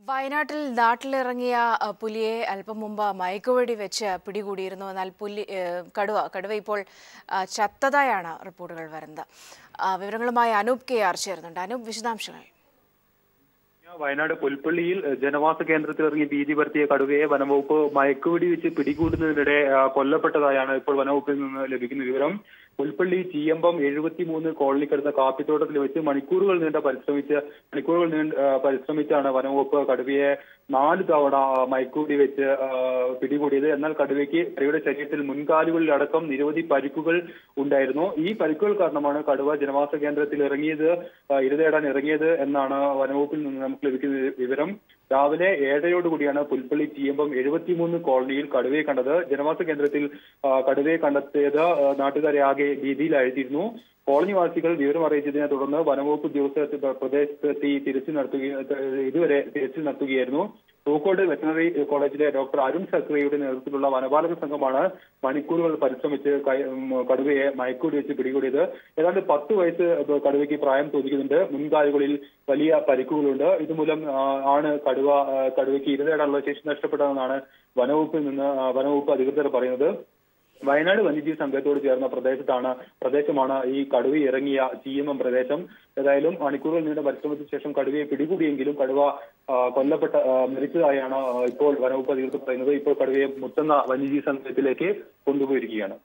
വയനാട്ടിൽ നാട്ടിലിറങ്ങിയ പുലിയെ അല്പം മുമ്പ് മയക്കുവെടി വെച്ച് പിടികൂടിയിരുന്നു. എന്നാൽ കടുവ ഇപ്പോൾ ചത്തതായാണ് റിപ്പോർട്ടുകൾ വരുന്നത്. വിവരങ്ങളുമായി അനൂപ് കെ ആർ ചേരുന്നുണ്ട്. അനൂപ്, വിശദാംശങ്ങൾ. വയനാട് പുൽപ്പള്ളിയിൽ ജനവാസ കേന്ദ്രത്തിൽ ഇറങ്ങി ഭീതി പരത്തിയ കടുവയെ വനംവകുപ്പ് മയക്കുവെടി വെച്ച് പിടികൂടുന്നതിനിടെ കൊല്ലപ്പെട്ടതായാണ് ഇപ്പോൾ വനംവകുപ്പിൽ നിന്ന് ലഭിക്കുന്ന വിവരം. പുൽപ്പള്ളി ചീയമ്പം 73 കോളനിക്കടുത്ത കാപ്പിത്തോട്ടത്തിൽ വെച്ച് മണിക്കൂറുകൾ പരിശ്രമിച്ചാണ് വനംവകുപ്പ് കടുവയെ 4 തവണ മയക്കുവെടി വെച്ച് പിടികൂടിയത്. എന്നാൽ കടുവയുടെ ശരീരത്തിൽ മുൻകാലുകളിൽ അടക്കം നിരവധി പരിക്കുകൾ ഉണ്ടായിരുന്നു. ഈ പരിക്കുകൾ കാരണമാണ് കടുവ ജനവാസ കേന്ദ്രത്തിൽ ഇരതേടാൻ ഇറങ്ങിയത് എന്നാണ് വനംവകുപ്പിൽ നിന്ന് നമുക്ക് ലഭിക്കുന്ന വിവരം. രാവിലെ 7:30 പുൽപ്പള്ളി ചീയമ്പം 73 കോളനിയിൽ കടുവയെ കണ്ടത്. ജനവാസ കേന്ദ്രത്തിൽ കടുവയെ കണ്ടെത്തിയത് നാട്ടുകാരെ ആകെ ഭീതിയിലാഴ്ത്തിയിരുന്നു. കോളനിവാസികൾ വിവരം അറിയിച്ചതിനെ തുടർന്ന് വനംവകുപ്പ് ഉദ്യോഗസ്ഥർ പ്രദേശത്തെത്തി തിരച്ചിൽ നടത്തുകയായിരുന്നു. പൂക്കോട് വെറ്ററിനറി കോളേജിലെ ഡോക്ടർ അരുൺ സക്രിയയുടെ നേതൃത്വത്തിലുള്ള വനപാലക സംഘമാണ് മണിക്കൂറുകൾ പരിശ്രമിച്ച് കടുവയെ മയക്കുവെടി വെച്ച് പിടികൂടിയത്. ഏതാണ്ട് 10 വയസ്സ് കടുവയ്ക്ക് പ്രായം തോന്നിക്കുന്നുണ്ട്. മുൻകാലുകളിൽ വലിയ പരിക്കുകളുണ്ട്. ഇതുമൂലം ആണ് കടുവയ്ക്ക് ഇരതേടാനുള്ള ശേഷി നഷ്ടപ്പെട്ടതെന്നാണ് വനവകുപ്പ് അധികൃതർ പറയുന്നത്. വയനാട് വന്യജീവി സംഘത്തോട് ചേർന്ന പ്രദേശമാണ് ഈ കടുവ ഇറങ്ങിയ ചീയമ്പം പ്രദേശം. ഏതായാലും മണിക്കൂറുകൾ നീണ്ട പരിശ്രമത്തിന് ശേഷം കടുവയെ പിടികൂടിയെങ്കിലും കടുവ മരിച്ചതായാണ് ഇപ്പോൾ വനവകുപ്പ് അധികൃതർ പറയുന്നത്. ഇപ്പോൾ കടുവയെ മുത്തങ്ങ വന്യജീവി സംഘത്തിലേക്ക് കൊണ്ടുപോയിരിക്കുകയാണ്.